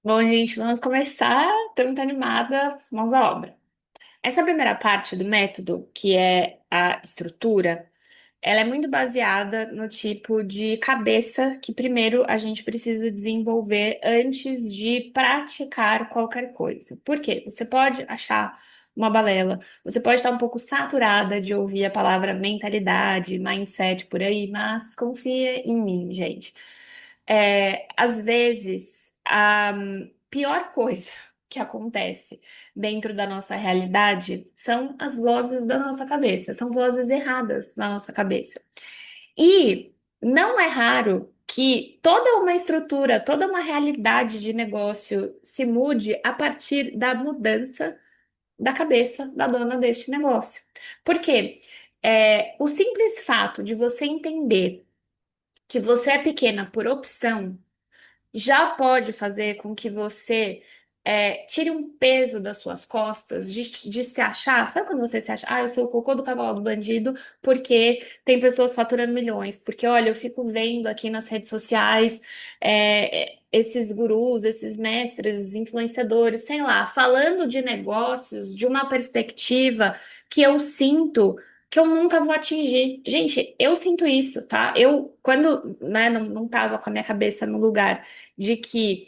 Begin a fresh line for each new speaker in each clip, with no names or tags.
Bom, gente, vamos começar. Estou muito animada. Vamos à obra. Essa primeira parte do método, que é a estrutura, ela é muito baseada no tipo de cabeça que primeiro a gente precisa desenvolver antes de praticar qualquer coisa. Por quê? Você pode achar uma balela, você pode estar um pouco saturada de ouvir a palavra mentalidade, mindset por aí, mas confia em mim, gente. Às vezes, a pior coisa que acontece dentro da nossa realidade são as vozes da nossa cabeça, são vozes erradas na nossa cabeça. E não é raro que toda uma estrutura, toda uma realidade de negócio se mude a partir da mudança da cabeça da dona deste negócio. Por quê? O simples fato de você entender que você é pequena por opção já pode fazer com que você tire um peso das suas costas de se achar. Sabe quando você se acha, eu sou o cocô do cavalo do bandido porque tem pessoas faturando milhões? Porque, olha, eu fico vendo aqui nas redes sociais esses gurus, esses mestres, influenciadores, sei lá, falando de negócios de uma perspectiva que eu sinto que eu nunca vou atingir. Gente, eu sinto isso, tá? Eu, quando, né, não tava com a minha cabeça no lugar de que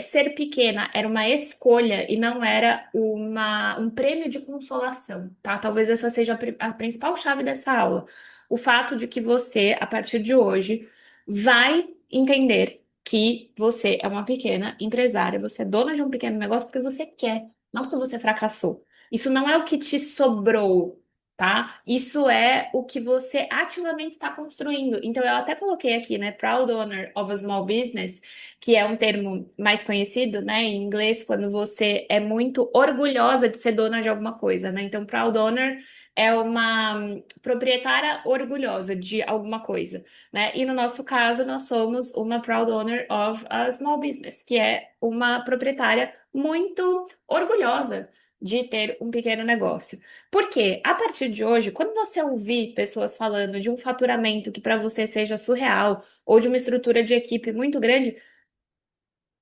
ser pequena era uma escolha e não era um prêmio de consolação, tá? Talvez essa seja a principal chave dessa aula. O fato de que você, a partir de hoje, vai entender que você é uma pequena empresária, você é dona de um pequeno negócio porque você quer, não porque você fracassou. Isso não é o que te sobrou, tá? Isso é o que você ativamente está construindo. Então, eu até coloquei aqui, né, Proud Owner of a Small Business, que é um termo mais conhecido, né, em inglês, quando você é muito orgulhosa de ser dona de alguma coisa, né? Então, Proud Owner é uma proprietária orgulhosa de alguma coisa, né? E no nosso caso, nós somos uma Proud Owner of a Small Business, que é uma proprietária muito orgulhosa de ter um pequeno negócio. Porque a partir de hoje, quando você ouvir pessoas falando de um faturamento que para você seja surreal ou de uma estrutura de equipe muito grande,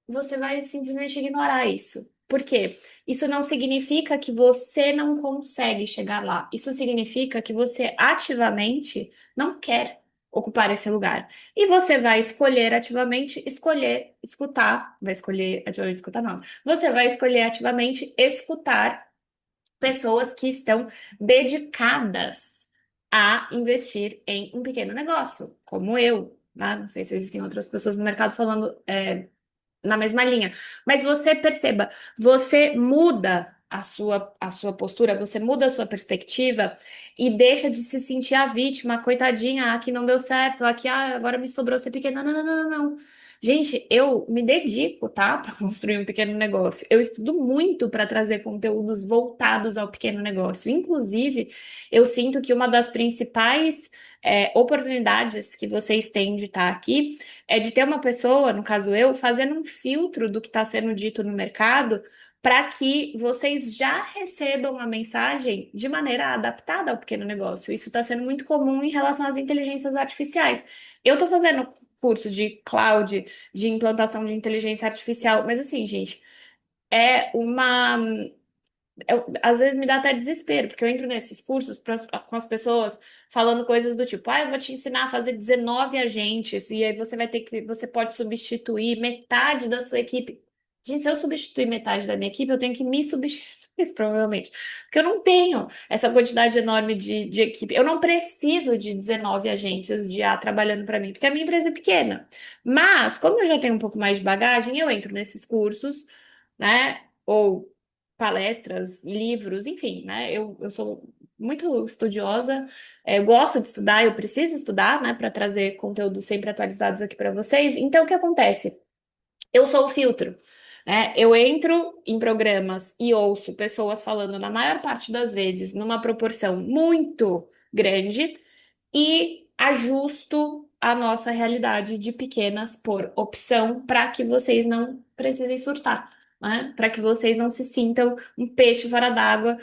você vai simplesmente ignorar isso. Por quê? Isso não significa que você não consegue chegar lá. Isso significa que você ativamente não quer ocupar esse lugar. E você vai escolher ativamente escolher escutar, vai escolher ativamente escutar, não. Você vai escolher ativamente escutar pessoas que estão dedicadas a investir em um pequeno negócio, como eu, né? Não sei se existem outras pessoas no mercado falando na mesma linha, mas você perceba, você muda a sua postura, você muda a sua perspectiva e deixa de se sentir a vítima, coitadinha, aqui não deu certo, aqui agora me sobrou ser pequena. Não, não, não, não, não. Gente, eu me dedico, tá, para construir um pequeno negócio. Eu estudo muito para trazer conteúdos voltados ao pequeno negócio. Inclusive, eu sinto que uma das principais oportunidades que vocês têm de estar aqui é de ter uma pessoa, no caso eu, fazendo um filtro do que está sendo dito no mercado para que vocês já recebam a mensagem de maneira adaptada ao pequeno negócio. Isso está sendo muito comum em relação às inteligências artificiais. Eu estou fazendo curso de cloud, de implantação de inteligência artificial, mas assim, gente, é uma às vezes me dá até desespero, porque eu entro nesses cursos com as pessoas falando coisas do tipo, eu vou te ensinar a fazer 19 agentes, e aí você pode substituir metade da sua equipe. Gente, se eu substituir metade da minha equipe, eu tenho que me substituir, provavelmente. Porque eu não tenho essa quantidade enorme de equipe. Eu não preciso de 19 agentes de A trabalhando para mim, porque a minha empresa é pequena. Mas, como eu já tenho um pouco mais de bagagem, eu entro nesses cursos, né? Ou palestras, livros, enfim, né? Eu sou muito estudiosa, eu gosto de estudar, eu preciso estudar, né, para trazer conteúdos sempre atualizados aqui para vocês. Então, o que acontece? Eu sou o filtro, né? Eu entro em programas e ouço pessoas falando, na maior parte das vezes, numa proporção muito grande, e ajusto a nossa realidade de pequenas por opção para que vocês não precisem surtar. né? Para que vocês não se sintam um peixe fora d'água,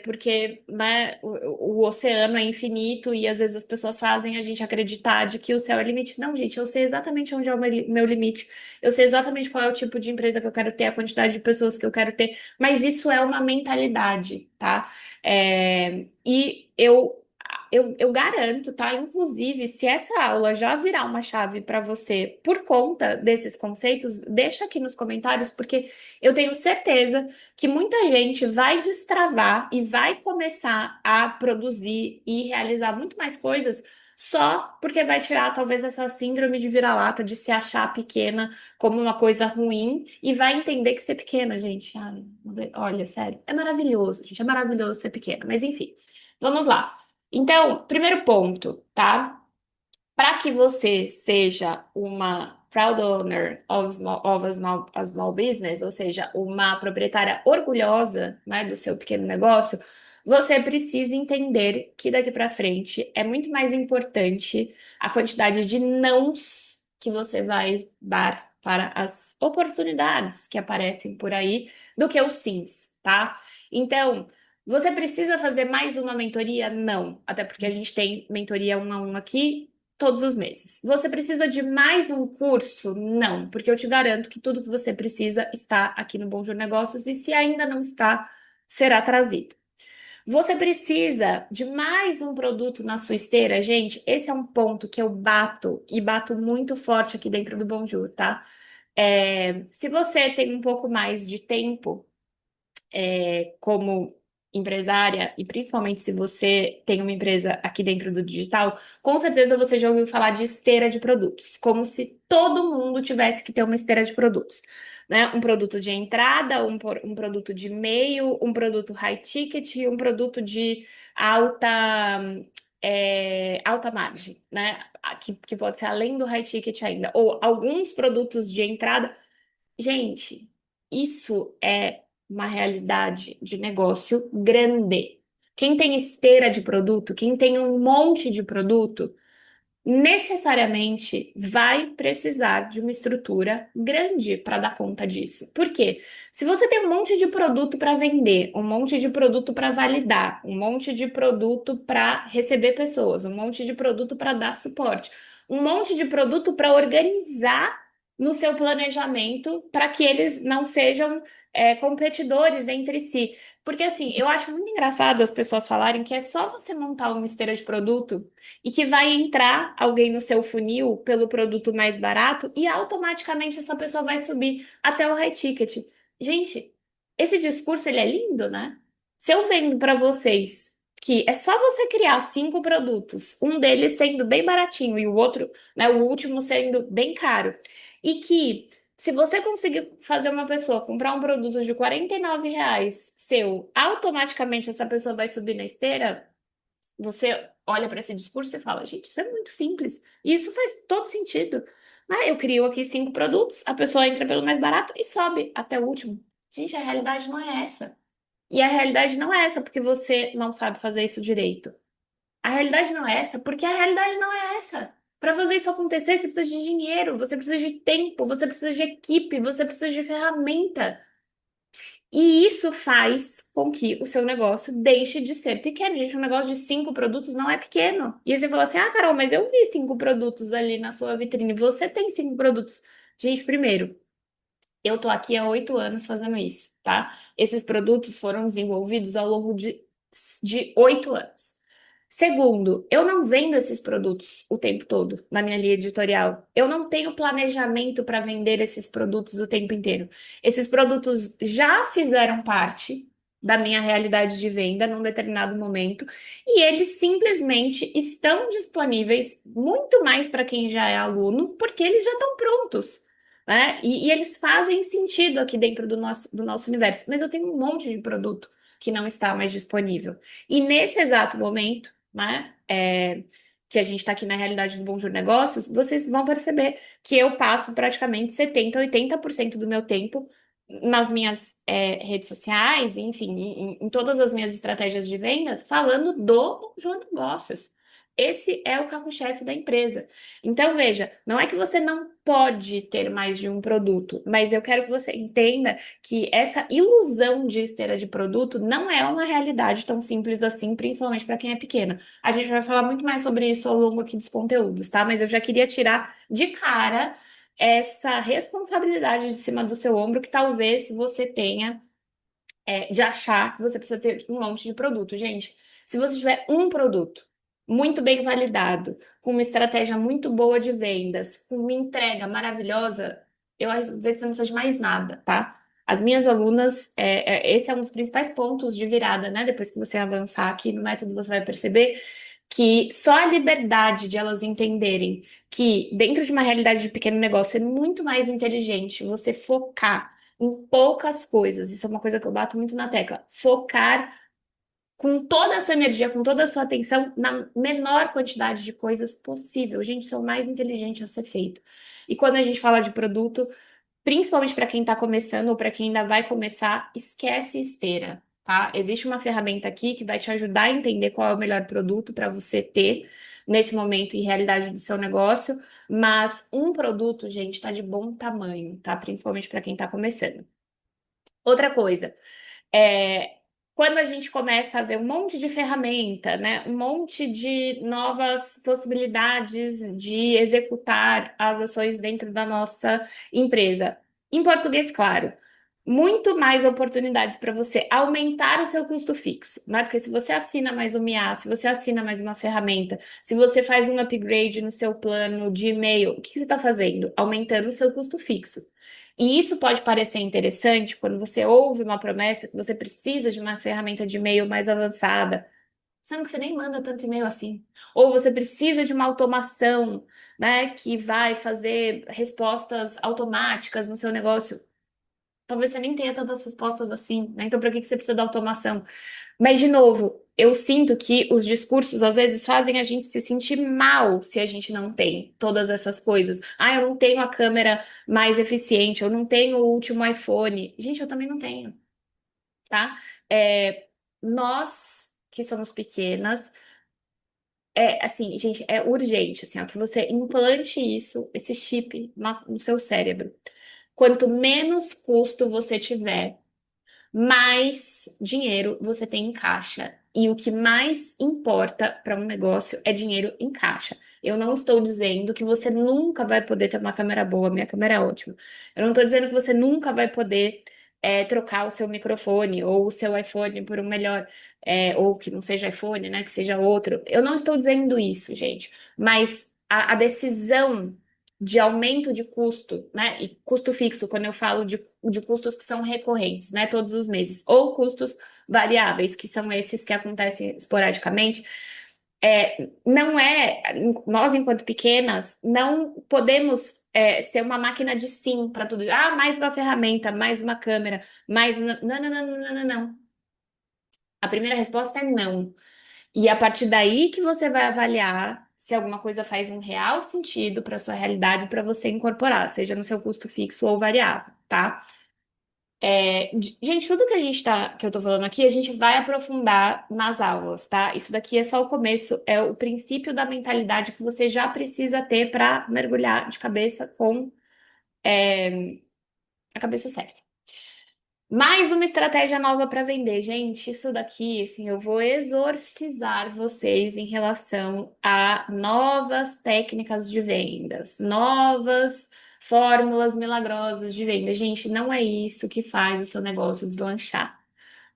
porque, né, o oceano é infinito e às vezes as pessoas fazem a gente acreditar de que o céu é limite. Não, gente, eu sei exatamente onde é o meu limite. Eu sei exatamente qual é o tipo de empresa que eu quero ter, a quantidade de pessoas que eu quero ter, mas isso é uma mentalidade, tá? E eu garanto, tá? Inclusive, se essa aula já virar uma chave para você por conta desses conceitos, deixa aqui nos comentários, porque eu tenho certeza que muita gente vai destravar e vai começar a produzir e realizar muito mais coisas só porque vai tirar talvez essa síndrome de vira-lata de se achar pequena como uma coisa ruim e vai entender que ser pequena, gente, ai, olha, sério, é maravilhoso, gente, é maravilhoso ser pequena, mas enfim, vamos lá. Então, primeiro ponto, tá? Para que você seja uma proud owner of a small business, ou seja, uma proprietária orgulhosa, né, do seu pequeno negócio, você precisa entender que daqui para frente é muito mais importante a quantidade de nãos que você vai dar para as oportunidades que aparecem por aí do que os sims, tá? Então, você precisa fazer mais uma mentoria? Não, até porque a gente tem mentoria um a um aqui todos os meses. Você precisa de mais um curso? Não, porque eu te garanto que tudo que você precisa está aqui no Bom Jour Negócios e se ainda não está, será trazido. Você precisa de mais um produto na sua esteira, gente? Esse é um ponto que eu bato e bato muito forte aqui dentro do Bom Jour, tá? Se você tem um pouco mais de tempo, como empresária, e principalmente se você tem uma empresa aqui dentro do digital, com certeza você já ouviu falar de esteira de produtos, como se todo mundo tivesse que ter uma esteira de produtos, né? Um produto de entrada, um produto de meio, um produto high ticket e um produto de alta, alta margem, né? Que pode ser além do high ticket ainda, ou alguns produtos de entrada. Gente, isso é uma realidade de negócio grande. Quem tem esteira de produto, quem tem um monte de produto, necessariamente vai precisar de uma estrutura grande para dar conta disso. Por quê? Se você tem um monte de produto para vender, um monte de produto para validar, um monte de produto para receber pessoas, um monte de produto para dar suporte, um monte de produto para organizar no seu planejamento para que eles não sejam competidores entre si. Porque assim, eu acho muito engraçado as pessoas falarem que é só você montar uma esteira de produto e que vai entrar alguém no seu funil pelo produto mais barato e automaticamente essa pessoa vai subir até o high ticket. Gente, esse discurso ele é lindo, né? Se eu vendo para vocês que é só você criar 5 produtos, um deles sendo bem baratinho e o outro, né, o último sendo bem caro, e que se você conseguir fazer uma pessoa comprar um produto de R$ 49 seu, automaticamente essa pessoa vai subir na esteira. Você olha para esse discurso e fala, gente, isso é muito simples. E isso faz todo sentido. Eu crio aqui 5 produtos, a pessoa entra pelo mais barato e sobe até o último. Gente, a realidade não é essa. E a realidade não é essa porque você não sabe fazer isso direito. A realidade não é essa porque a realidade não é essa. Para fazer isso acontecer, você precisa de dinheiro, você precisa de tempo, você precisa de equipe, você precisa de ferramenta. E isso faz com que o seu negócio deixe de ser pequeno. Gente, um negócio de 5 produtos não é pequeno. E aí você fala assim: ah, Carol, mas eu vi 5 produtos ali na sua vitrine. Você tem 5 produtos. Gente, primeiro, eu tô aqui há 8 anos fazendo isso, tá? Esses produtos foram desenvolvidos ao longo de 8 anos. Segundo, eu não vendo esses produtos o tempo todo na minha linha editorial. Eu não tenho planejamento para vender esses produtos o tempo inteiro. Esses produtos já fizeram parte da minha realidade de venda num determinado momento e eles simplesmente estão disponíveis muito mais para quem já é aluno, porque eles já estão prontos, né? E eles fazem sentido aqui dentro do nosso universo. Mas eu tenho um monte de produto que não está mais disponível. E nesse exato momento, né, que a gente está aqui na realidade do Bom Jour Negócios, vocês vão perceber que eu passo praticamente 70, 80% do meu tempo nas minhas redes sociais, enfim, em todas as minhas estratégias de vendas, falando do Bom Jour Negócios. Esse é o carro-chefe da empresa. Então, veja, não é que você não pode ter mais de um produto, mas eu quero que você entenda que essa ilusão de esteira de produto não é uma realidade tão simples assim, principalmente para quem é pequeno. A gente vai falar muito mais sobre isso ao longo aqui dos conteúdos, tá? Mas eu já queria tirar de cara essa responsabilidade de cima do seu ombro que talvez você tenha de achar que você precisa ter um monte de produto. Gente, se você tiver um produto muito bem validado, com uma estratégia muito boa de vendas, com uma entrega maravilhosa, eu arrisco dizer que você não precisa de mais nada, tá? As minhas alunas, esse é um dos principais pontos de virada, né? Depois que você avançar aqui no método, você vai perceber que só a liberdade de elas entenderem que dentro de uma realidade de pequeno negócio é muito mais inteligente você focar em poucas coisas. Isso é uma coisa que eu bato muito na tecla. Focar com toda a sua energia, com toda a sua atenção na menor quantidade de coisas possível. Gente, isso é o mais inteligente a ser feito. E quando a gente fala de produto, principalmente para quem está começando ou para quem ainda vai começar, esquece esteira, tá? Existe uma ferramenta aqui que vai te ajudar a entender qual é o melhor produto para você ter nesse momento e realidade do seu negócio, mas um produto, gente, está de bom tamanho, tá? Principalmente para quem está começando. Outra coisa, é, quando a gente começa a ver um monte de ferramenta, né, um monte de novas possibilidades de executar as ações dentro da nossa empresa. Em português, claro, muito mais oportunidades para você aumentar o seu custo fixo, né? Porque se você assina mais um IA, se você assina mais uma ferramenta, se você faz um upgrade no seu plano de e-mail, o que você está fazendo? Aumentando o seu custo fixo. E isso pode parecer interessante quando você ouve uma promessa que você precisa de uma ferramenta de e-mail mais avançada, sendo que você nem manda tanto e-mail assim. Ou você precisa de uma automação, né, que vai fazer respostas automáticas no seu negócio. Talvez você nem tenha tantas respostas assim, né? Então, para que que você precisa da automação? Mas, de novo, eu sinto que os discursos às vezes fazem a gente se sentir mal se a gente não tem todas essas coisas. Ah, eu não tenho a câmera mais eficiente, eu não tenho o último iPhone. Gente, eu também não tenho, tá? É, nós que somos pequenas, assim, gente, é urgente, assim, ó, que você implante isso, esse chip no seu cérebro. Quanto menos custo você tiver, mais dinheiro você tem em caixa. E o que mais importa para um negócio é dinheiro em caixa. Eu não estou dizendo que você nunca vai poder ter uma câmera boa, minha câmera é ótima. Eu não estou dizendo que você nunca vai poder trocar o seu microfone ou o seu iPhone por um melhor, ou que não seja iPhone, né, que seja outro. Eu não estou dizendo isso, gente. Mas a decisão de aumento de custo, né? E custo fixo, quando eu falo de custos que são recorrentes, né? Todos os meses, ou custos variáveis, que são esses que acontecem esporadicamente, não é, nós, enquanto pequenas, não podemos ser uma máquina de sim para tudo. Ah, mais uma ferramenta, mais uma câmera, mais uma... Não, não, não, não, não, não, não. A primeira resposta é não. E a partir daí que você vai avaliar se alguma coisa faz um real sentido para sua realidade para você incorporar, seja no seu custo fixo ou variável, tá? Gente, tudo que que eu tô falando aqui, a gente vai aprofundar nas aulas, tá? Isso daqui é só o começo, é o princípio da mentalidade que você já precisa ter para mergulhar de cabeça com a cabeça certa. Mais uma estratégia nova para vender, gente. Isso daqui, assim, eu vou exorcizar vocês em relação a novas técnicas de vendas, novas fórmulas milagrosas de venda. Gente, não é isso que faz o seu negócio deslanchar.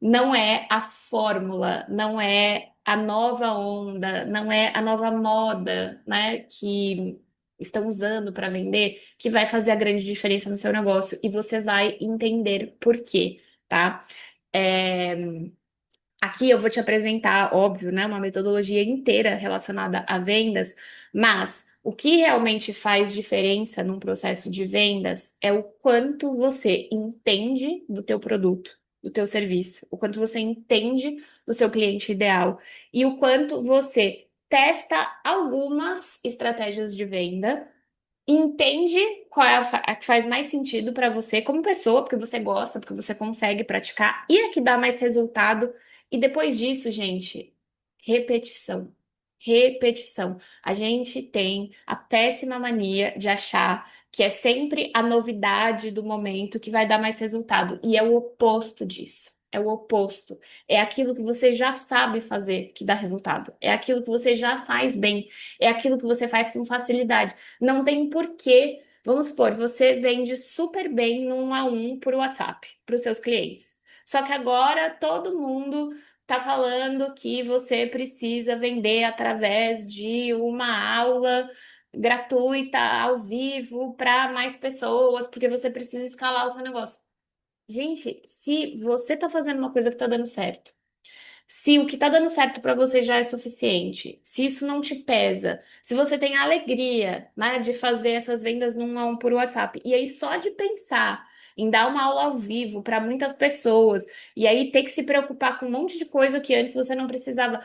Não é a fórmula, não é a nova onda, não é a nova moda, né, que estão usando para vender que vai fazer a grande diferença no seu negócio e você vai entender por quê, tá? É, Aqui eu vou te apresentar, óbvio, né, uma metodologia inteira relacionada a vendas, mas o que realmente faz diferença num processo de vendas é o quanto você entende do teu produto, do teu serviço, o quanto você entende do seu cliente ideal e o quanto você testa algumas estratégias de venda, entende qual é a que faz mais sentido para você como pessoa, porque você gosta, porque você consegue praticar, e a que dá mais resultado. E depois disso, gente, repetição. Repetição. A gente tem a péssima mania de achar que é sempre a novidade do momento que vai dar mais resultado. E é o oposto disso. É o oposto. É aquilo que você já sabe fazer que dá resultado. É aquilo que você já faz bem. É aquilo que você faz com facilidade. Não tem porquê. Vamos supor, você vende super bem no 1 a 1 por WhatsApp para os seus clientes. Só que agora todo mundo tá falando que você precisa vender através de uma aula gratuita ao vivo para mais pessoas, porque você precisa escalar o seu negócio. Gente, se você tá fazendo uma coisa que tá dando certo, se o que tá dando certo para você já é suficiente, se isso não te pesa, se você tem a alegria, né, de fazer essas vendas no 1 a 1 por WhatsApp, e aí só de pensar em dar uma aula ao vivo para muitas pessoas, e aí ter que se preocupar com um monte de coisa que antes você não precisava,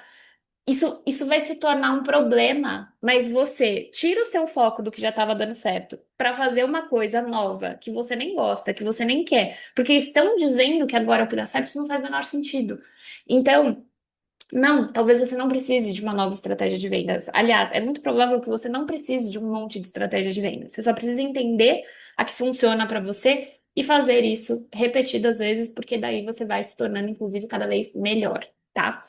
isso vai se tornar um problema, mas você tira o seu foco do que já estava dando certo para fazer uma coisa nova que você nem gosta, que você nem quer, porque estão dizendo que agora é o que dá certo, isso não faz o menor sentido. Então, não, talvez você não precise de uma nova estratégia de vendas. Aliás, é muito provável que você não precise de um monte de estratégia de vendas. Você só precisa entender a que funciona para você e fazer isso repetidas vezes, porque daí você vai se tornando, inclusive, cada vez melhor, tá?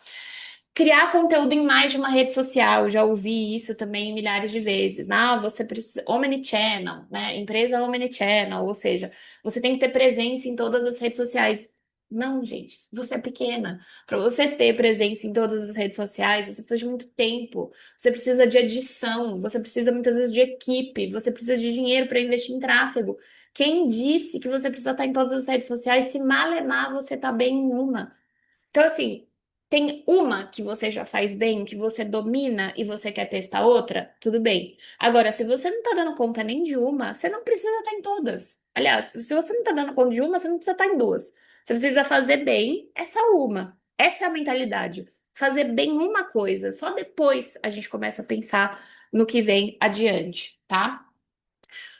Criar conteúdo em mais de uma rede social, já ouvi isso também milhares de vezes. Ah, você precisa. Omnichannel, né? Empresa omnichannel, ou seja, você tem que ter presença em todas as redes sociais. Não, gente, você é pequena. Para você ter presença em todas as redes sociais, você precisa de muito tempo, você precisa de edição, você precisa muitas vezes de equipe, você precisa de dinheiro para investir em tráfego. Quem disse que você precisa estar em todas as redes sociais se malemar você tá bem em uma? Então, assim, tem uma que você já faz bem, que você domina e você quer testar outra, tudo bem. Agora, se você não tá dando conta nem de uma, você não precisa estar em todas. Aliás, se você não tá dando conta de uma, você não precisa estar em duas. Você precisa fazer bem essa uma. Essa é a mentalidade. Fazer bem uma coisa. Só depois a gente começa a pensar no que vem adiante, tá?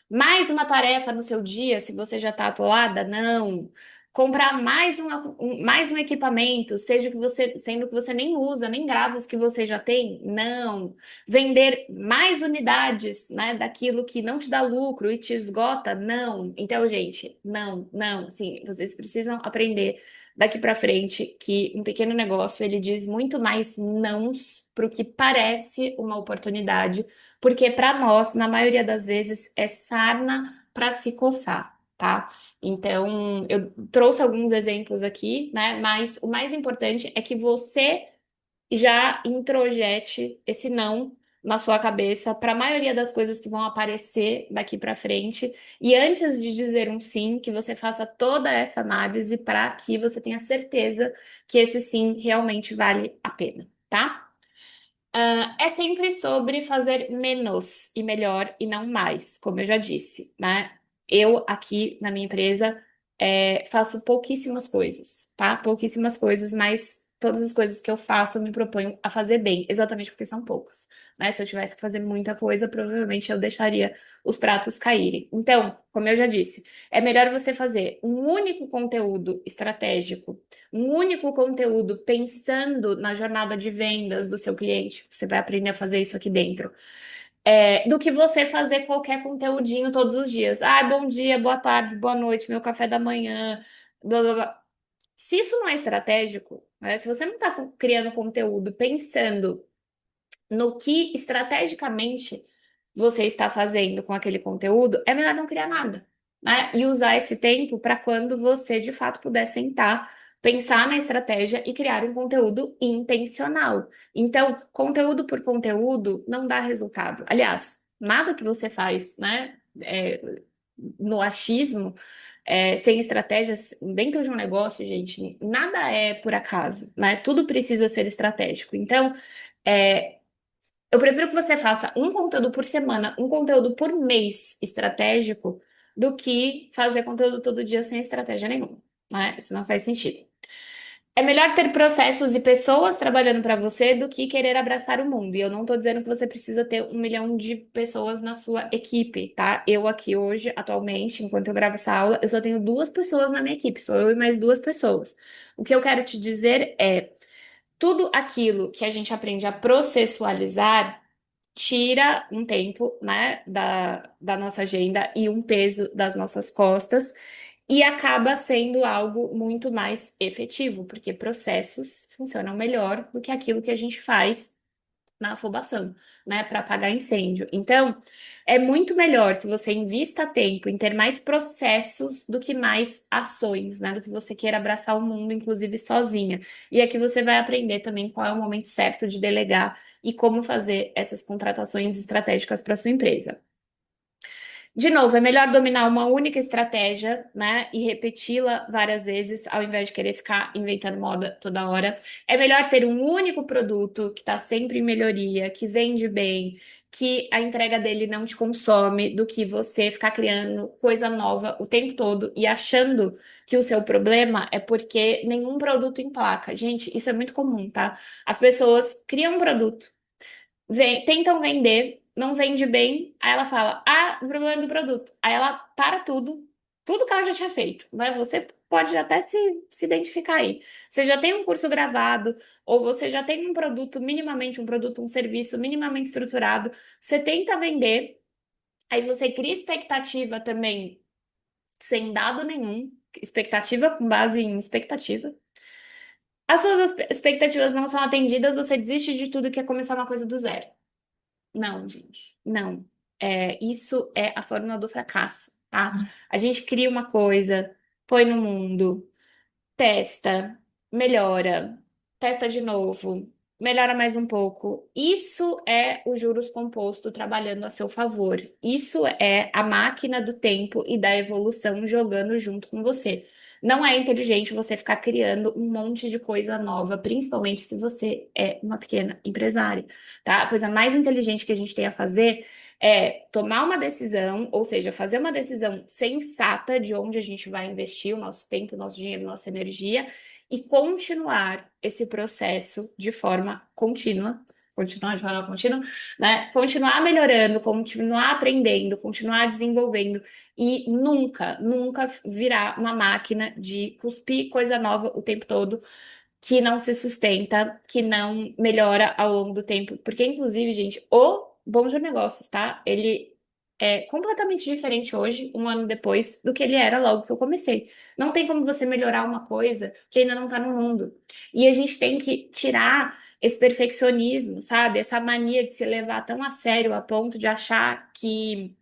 Mais uma tarefa no seu dia, se você já está atolada? Não. Comprar mais um equipamento, seja que você, sendo que você nem usa, nem grava os que você já tem? Não. Vender mais unidades, né, daquilo que não te dá lucro e te esgota? Não. Então, gente, não, não. Assim, vocês precisam aprender daqui para frente que um pequeno negócio ele diz muito mais nãos para o que parece uma oportunidade, porque para nós, na maioria das vezes, é sarna para se coçar, tá? Então, eu trouxe alguns exemplos aqui, né? Mas o mais importante é que você já introjete esse não na sua cabeça para a maioria das coisas que vão aparecer daqui para frente. E antes de dizer um sim, que você faça toda essa análise para que você tenha certeza que esse sim realmente vale a pena, tá? É sempre sobre fazer menos e melhor e não mais, como eu já disse, né? Eu aqui na minha empresa faço pouquíssimas coisas, tá? Pouquíssimas coisas, mas todas as coisas que eu faço eu me proponho a fazer bem, exatamente porque são poucas, né? Se eu tivesse que fazer muita coisa, provavelmente eu deixaria os pratos caírem. Então, como eu já disse, é melhor você fazer um único conteúdo estratégico, um único conteúdo pensando na jornada de vendas do seu cliente. Você vai aprender a fazer isso aqui dentro. Do que você fazer qualquer conteúdinho todos os dias. Ah, bom dia, boa tarde, boa noite, meu café da manhã, blá, blá, blá. Se isso não é estratégico, né? Se você não está criando conteúdo pensando no que estrategicamente você está fazendo com aquele conteúdo, é melhor não criar nada, né? E usar esse tempo para quando você de fato puder sentar, pensar na estratégia e criar um conteúdo intencional. Então, conteúdo por conteúdo não dá resultado. Aliás, nada que você faz, né? No achismo, sem estratégias dentro de um negócio, gente, nada é por acaso, né? Tudo precisa ser estratégico. Então, é, eu prefiro que você faça um conteúdo por semana, um conteúdo por mês estratégico, do que fazer conteúdo todo dia sem estratégia nenhuma, né? Isso não faz sentido. É melhor ter processos e pessoas trabalhando para você do que querer abraçar o mundo. E eu não estou dizendo que você precisa ter 1 milhão de pessoas na sua equipe, tá? Eu aqui hoje, atualmente, enquanto eu gravo essa aula, eu só tenho 2 pessoas na minha equipe, sou eu e mais 2 pessoas. O que eu quero te dizer é tudo aquilo que a gente aprende a processualizar tira um tempo, né, da nossa agenda e um peso das nossas costas e acaba sendo algo muito mais efetivo, porque processos funcionam melhor do que aquilo que a gente faz na afobação, né, para apagar incêndio. Então, é muito melhor que você invista tempo em ter mais processos do que mais ações, né, do que você queira abraçar o mundo, inclusive sozinha. E aqui você vai aprender também qual é o momento certo de delegar e como fazer essas contratações estratégicas para sua empresa. De novo, é melhor dominar uma única estratégia, né, e repeti-la várias vezes, ao invés de querer ficar inventando moda toda hora. É melhor ter um único produto que está sempre em melhoria, que vende bem, que a entrega dele não te consome, do que você ficar criando coisa nova o tempo todo e achando que o seu problema é porque nenhum produto emplaca. Gente, isso é muito comum, tá? As pessoas criam um produto tentam vender, não vende bem, aí ela fala, ah, o problema é do produto. Aí ela para tudo, tudo que ela já tinha feito, né? Você pode até se identificar aí. Você já tem um curso gravado, ou você já tem um produto, minimamente um produto, um serviço minimamente estruturado, você tenta vender, aí você cria expectativa também, sem dado nenhum, expectativa com base em expectativa. As suas expectativas não são atendidas, você desiste de tudo e quer começar uma coisa do zero. Não, gente, não. Isso é a fórmula do fracasso, tá? A gente cria uma coisa, põe no mundo, testa, melhora, testa de novo, melhora mais um pouco. Isso é o juros composto trabalhando a seu favor. Isso é a máquina do tempo e da evolução jogando junto com você. Não é inteligente você ficar criando um monte de coisa nova, principalmente se você é uma pequena empresária, tá? A coisa mais inteligente que a gente tem a fazer é tomar uma decisão, ou seja, fazer uma decisão sensata de onde a gente vai investir o nosso tempo, o nosso dinheiro, nossa energia e continuar esse processo de forma contínua. Continuar de forma contínua, né? Continuar melhorando, continuar aprendendo, continuar desenvolvendo e nunca, nunca virar uma máquina de cuspir coisa nova o tempo todo que não se sustenta, que não melhora ao longo do tempo. Porque, inclusive, gente, o Bom de Negócios, tá? Ele é completamente diferente hoje, um ano depois, do que ele era logo que eu comecei. Não tem como você melhorar uma coisa que ainda não tá no mundo. E a gente tem que tirar esse perfeccionismo, sabe? Essa mania de se levar tão a sério a ponto de achar que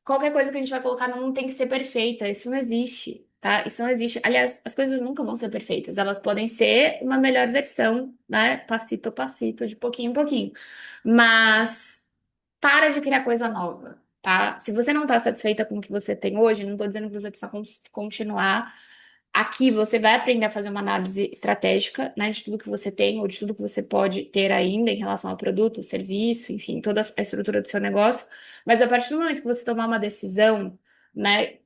qualquer coisa que a gente vai colocar no mundo tem que ser perfeita. Isso não existe, tá? Isso não existe. Aliás, as coisas nunca vão ser perfeitas. Elas podem ser uma melhor versão, né? Passito a passito, de pouquinho em pouquinho. Mas para de criar coisa nova, tá? Se você não tá satisfeita com o que você tem hoje, não tô dizendo que você precisa continuar. Aqui você vai aprender a fazer uma análise estratégica, né, de tudo que você tem ou de tudo que você pode ter ainda em relação ao produto, serviço, enfim, toda a estrutura do seu negócio. Mas a partir do momento que você tomar uma decisão, né,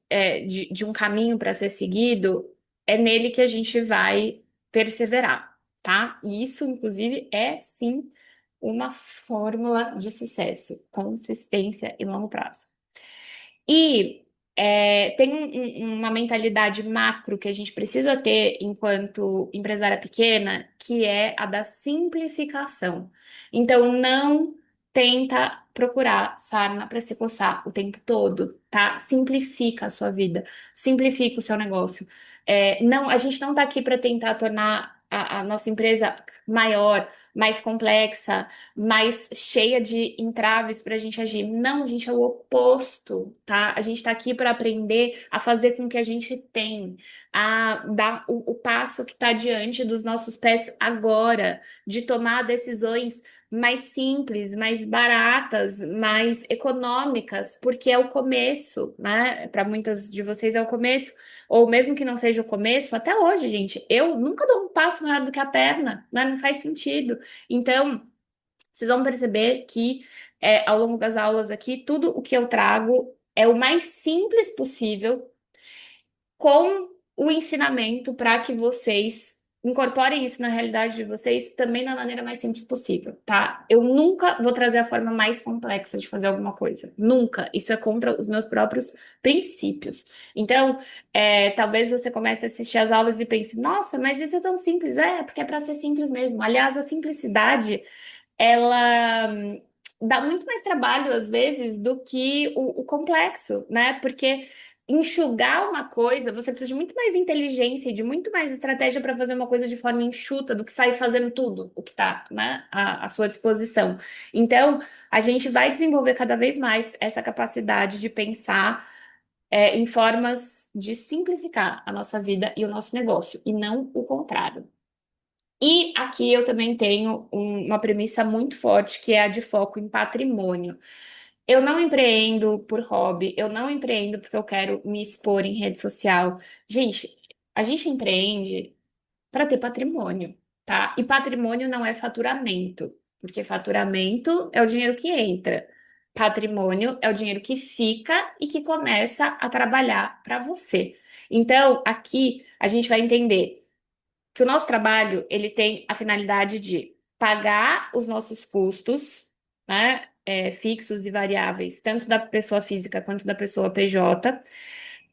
de um caminho para ser seguido, é nele que a gente vai perseverar, tá? E isso, inclusive, é sim uma fórmula de sucesso, consistência e longo prazo. E tem uma mentalidade macro que a gente precisa ter enquanto empresária pequena, que é a da simplificação. Então, não tenta procurar sarna para se coçar o tempo todo, tá? Simplifica a sua vida, simplifica o seu negócio. Não, a gente não está aqui para tentar tornar a nossa empresa maior, mais complexa, mais cheia de entraves para a gente agir. Não, gente, é o oposto, tá? A gente está aqui para aprender a fazer com o que a gente tem, a dar o passo que está diante dos nossos pés agora, de tomar decisões mais simples, mais baratas, mais econômicas, porque é o começo, né? Para muitas de vocês é o começo, ou mesmo que não seja o começo, até hoje, gente, eu nunca dou um passo maior do que a perna, né? Não faz sentido. Então, vocês vão perceber que ao longo das aulas aqui, tudo o que eu trago é o mais simples possível, com o ensinamento para que vocês incorporem isso na realidade de vocês também da maneira mais simples possível, tá? Eu nunca vou trazer a forma mais complexa de fazer alguma coisa. Nunca. Isso é contra os meus próprios princípios. Então, talvez você comece a assistir as aulas e pense, nossa, mas isso é tão simples. É, porque é para ser simples mesmo. Aliás, a simplicidade ela dá muito mais trabalho, às vezes, do que o complexo, né? Porque enxugar uma coisa, você precisa de muito mais inteligência e de muito mais estratégia para fazer uma coisa de forma enxuta do que sair fazendo tudo o que está, né, à sua disposição. Então, a gente vai desenvolver cada vez mais essa capacidade de pensar, em formas de simplificar a nossa vida e o nosso negócio, e não o contrário. E aqui eu também tenho uma premissa muito forte, que é a de foco em patrimônio. Eu não empreendo por hobby, eu não empreendo porque eu quero me expor em rede social. Gente, a gente empreende para ter patrimônio, tá? E patrimônio não é faturamento, porque faturamento é o dinheiro que entra. Patrimônio é o dinheiro que fica e que começa a trabalhar para você. Então, aqui a gente vai entender que o nosso trabalho ele tem a finalidade de pagar os nossos custos, né, fixos e variáveis, tanto da pessoa física quanto da pessoa PJ,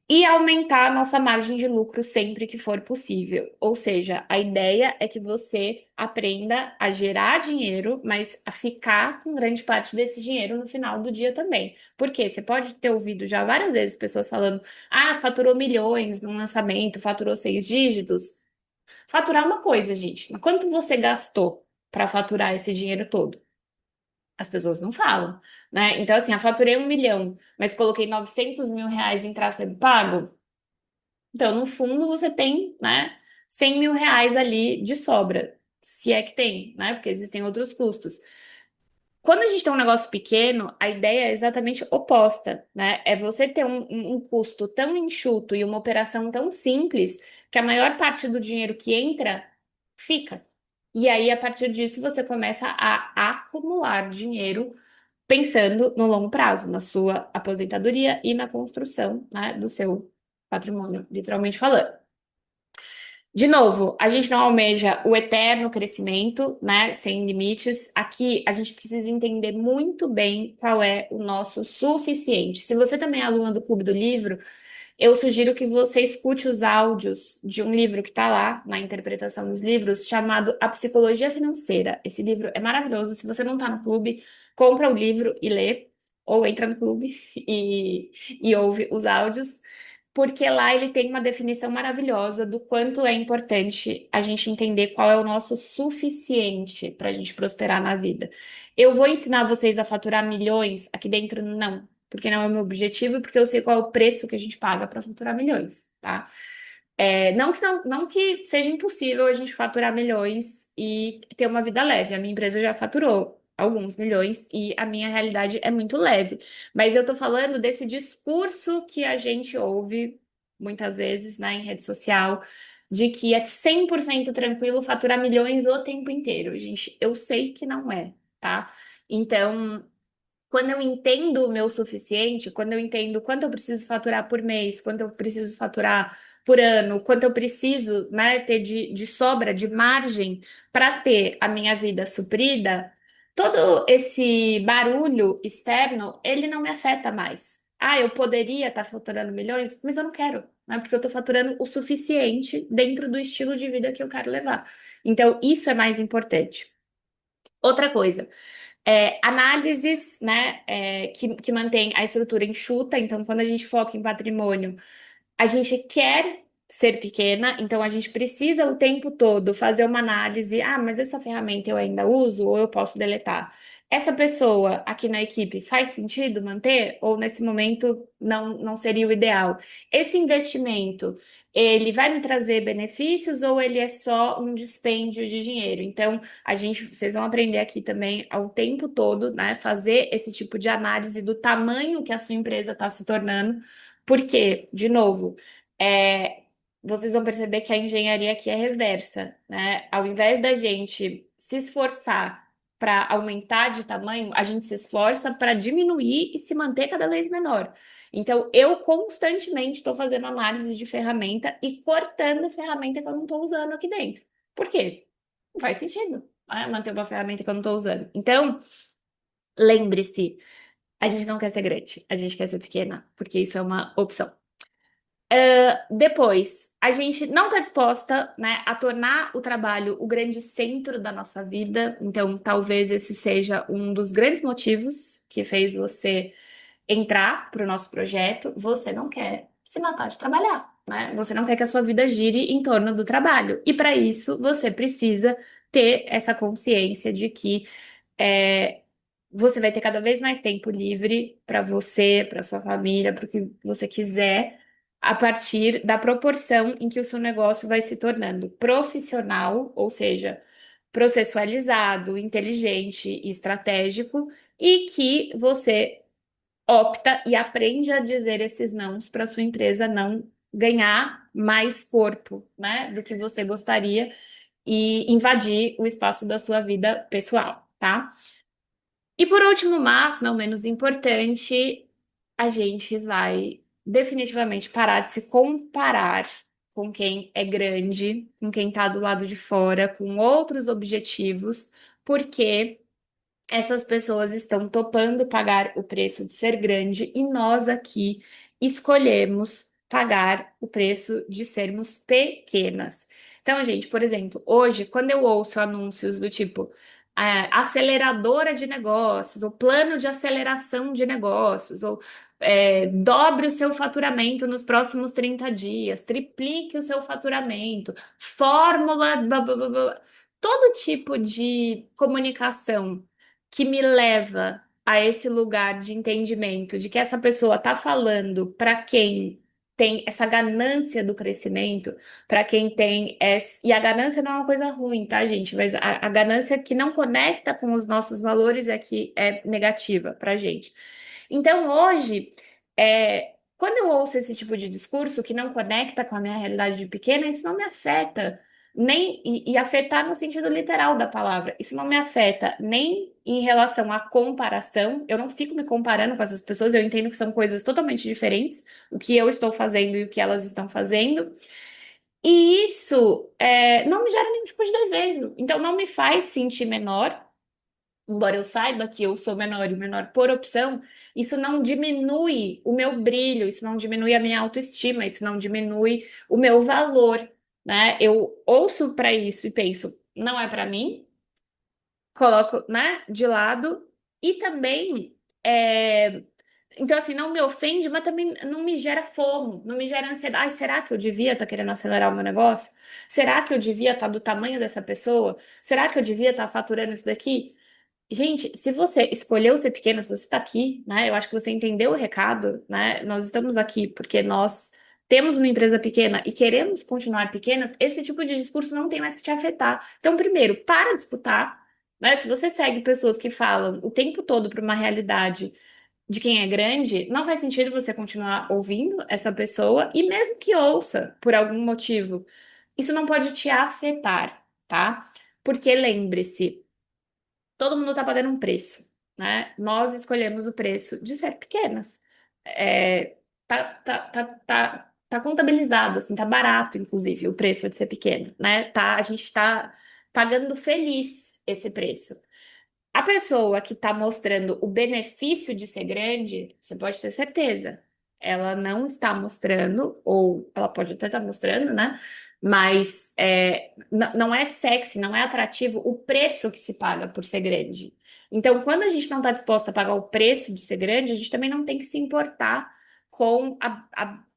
e aumentar a nossa margem de lucro sempre que for possível. Ou seja, a ideia é que você aprenda a gerar dinheiro, mas a ficar com grande parte desse dinheiro no final do dia também. Porque você pode ter ouvido já várias vezes pessoas falando: ah, faturou milhões num lançamento, faturou 6 dígitos. Faturar é uma coisa, gente. Mas quanto você gastou para faturar esse dinheiro todo? As pessoas não falam, né? Então, assim, eu faturei 1 milhão, mas coloquei 900 mil reais em tráfego pago. Então, no fundo, você tem, né, 100 mil reais ali de sobra. Se é que tem, né? Porque existem outros custos. Quando a gente tem um negócio pequeno, a ideia é exatamente oposta, né? É você ter um custo tão enxuto e uma operação tão simples que a maior parte do dinheiro que entra fica. E aí, a partir disso, você começa a acumular dinheiro pensando no longo prazo, na sua aposentadoria e na construção, né, do seu patrimônio, literalmente falando. De novo, a gente não almeja o eterno crescimento, né, sem limites. Aqui a gente precisa entender muito bem qual é o nosso suficiente. Se você também é aluna do Clube do Livro, eu sugiro que você escute os áudios de um livro que está lá na interpretação dos livros, chamado A Psicologia Financeira. Esse livro é maravilhoso. Se você não está no clube, compra o livro e lê, ou entra no clube e ouve os áudios, porque lá ele tem uma definição maravilhosa do quanto é importante a gente entender qual é o nosso suficiente para a gente prosperar na vida. Eu vou ensinar vocês a faturar milhões aqui dentro? Não, porque não é o meu objetivo e porque eu sei qual é o preço que a gente paga para faturar milhões, tá? Não que seja impossível a gente faturar milhões e ter uma vida leve. A minha empresa já faturou alguns milhões e a minha realidade é muito leve. Mas eu tô falando desse discurso que a gente ouve muitas vezes, né, em rede social, de que é 100% tranquilo faturar milhões o tempo inteiro. Gente, eu sei que não é, tá? Então, quando eu entendo o meu suficiente, quando eu entendo quanto eu preciso faturar por mês, quanto eu preciso faturar por ano, quanto eu preciso, né, ter de sobra, de margem para ter a minha vida suprida, todo esse barulho externo, ele não me afeta mais. Ah, eu poderia estar faturando milhões, mas eu não quero, né? Porque eu estou faturando o suficiente dentro do estilo de vida que eu quero levar. Então, isso é mais importante. Outra coisa. Análises, né, que mantém a estrutura enxuta. Então, quando a gente foca em patrimônio, a gente quer ser pequena, então a gente precisa o tempo todo fazer uma análise. Ah, mas essa ferramenta eu ainda uso ou eu posso deletar? Essa pessoa aqui na equipe faz sentido manter ou nesse momento não seria o ideal? Esse investimento, ele vai me trazer benefícios ou ele é só um dispêndio de dinheiro? Então, vocês vão aprender aqui também ao tempo todo, né, fazer esse tipo de análise do tamanho que a sua empresa está se tornando. Porque, de novo, é, vocês vão perceber que a engenharia aqui é reversa, né? Ao invés da gente se esforçar para aumentar de tamanho, a gente se esforça para diminuir e se manter cada vez menor. Então, eu constantemente estou fazendo análise de ferramenta e cortando ferramenta que eu não estou usando aqui dentro. Por quê? Não faz sentido, né? Manter uma ferramenta que eu não estou usando. Então, lembre-se, a gente não quer ser grande, a gente quer ser pequena, porque isso é uma opção. Depois, a gente não está disposta, né, a tornar o trabalho o grande centro da nossa vida. Então, talvez esse seja um dos grandes motivos que fez você entrar para o nosso projeto. Você não quer se matar de trabalhar, né? Você não quer que a sua vida gire em torno do trabalho. E para isso, você precisa ter essa consciência de que é, você vai ter cada vez mais tempo livre para você, para sua família, para o que você quiser, a partir da proporção em que o seu negócio vai se tornando profissional, ou seja, processualizado, inteligente e estratégico, e que você opta e aprende a dizer esses nãos para sua empresa não ganhar mais corpo, né, do que você gostaria e invadir o espaço da sua vida pessoal, tá? E por último, mas não menos importante, a gente vai definitivamente parar de se comparar com quem é grande, com quem está do lado de fora, com outros objetivos, porque essas pessoas estão topando pagar o preço de ser grande e nós aqui escolhemos pagar o preço de sermos pequenas. Então, gente, por exemplo, hoje, quando eu ouço anúncios do tipo aceleradora de negócios, ou plano de aceleração de negócios, ou dobre o seu faturamento nos próximos 30 dias, triplique o seu faturamento, fórmula, blá, blá, blá, blá. Todo tipo de comunicação que me leva a esse lugar de entendimento de que essa pessoa está falando para quem tem essa ganância do crescimento, para quem tem essa... E a ganância não é uma coisa ruim, tá, gente? Mas a ganância que não conecta com os nossos valores é que é negativa pra gente. Então, hoje, quando eu ouço esse tipo de discurso que não conecta com a minha realidade de pequena, isso não me afeta. Nem, e afetar no sentido literal da palavra. Isso não me afeta nem em relação à comparação. Eu não fico me comparando com essas pessoas, eu entendo que são coisas totalmente diferentes, o que eu estou fazendo e o que elas estão fazendo. E isso não me gera nenhum tipo de desejo. Então, não me faz sentir menor. Embora eu saiba que eu sou menor e menor por opção, isso não diminui o meu brilho, isso não diminui a minha autoestima, isso não diminui o meu valor, né? Eu ouço para isso e penso, não é para mim, coloco, né, de lado e também então assim não me ofende, mas também não me gera fomo, não me gera ansiedade. Ai, será que eu devia estar querendo acelerar o meu negócio? Será que eu devia estar do tamanho dessa pessoa? Será que eu devia estar faturando isso daqui? Gente, se você escolheu ser pequena, se você está aqui, né? Eu acho que você entendeu o recado, né? Nós estamos aqui porque nós temos uma empresa pequena e queremos continuar pequenas. Esse tipo de discurso não tem mais que te afetar. Então, primeiro, para de disputar, né? Se você segue pessoas que falam o tempo todo para uma realidade de quem é grande, não faz sentido você continuar ouvindo essa pessoa e mesmo que ouça por algum motivo, isso não pode te afetar, tá? Porque lembre-se todo mundo está pagando um preço, né? Nós escolhemos o preço de ser pequenas. Tá contabilizado, assim, tá barato, inclusive, o preço de ser pequeno, né? Tá, a gente está pagando feliz esse preço. A pessoa que está mostrando o benefício de ser grande, você pode ter certeza. Ela não está mostrando, ou ela pode até estar mostrando, né? Mas não é sexy, não é atrativo o preço que se paga por ser grande. Então, quando a gente não está disposta a pagar o preço de ser grande, a gente também não tem que se importar com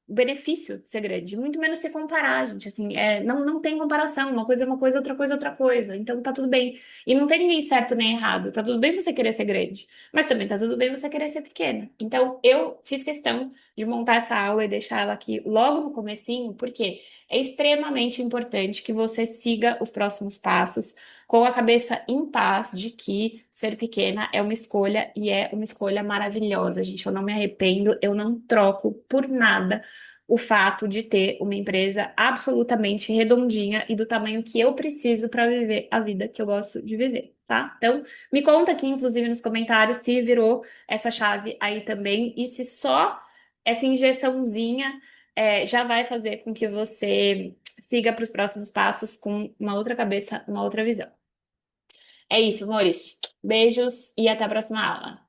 o benefício de ser grande, muito menos se comparar, gente. Assim, não tem comparação. Uma coisa é uma coisa, outra coisa é outra coisa. Então, tá tudo bem. E não tem ninguém certo nem errado. Tá tudo bem você querer ser grande, mas também tá tudo bem você querer ser pequena. Então, eu fiz questão de montar essa aula e deixar ela aqui logo no comecinho, porque é extremamente importante que você siga os próximos passos com a cabeça em paz de que ser pequena é uma escolha e é uma escolha maravilhosa, gente. Eu não me arrependo, eu não troco por nada o fato de ter uma empresa absolutamente redondinha e do tamanho que eu preciso para viver a vida que eu gosto de viver, tá? Então, me conta aqui, inclusive, nos comentários, se virou essa chave aí também e se só essa injeçãozinha já vai fazer com que você siga para os próximos passos com uma outra cabeça, uma outra visão. É isso, amores. Beijos e até a próxima aula.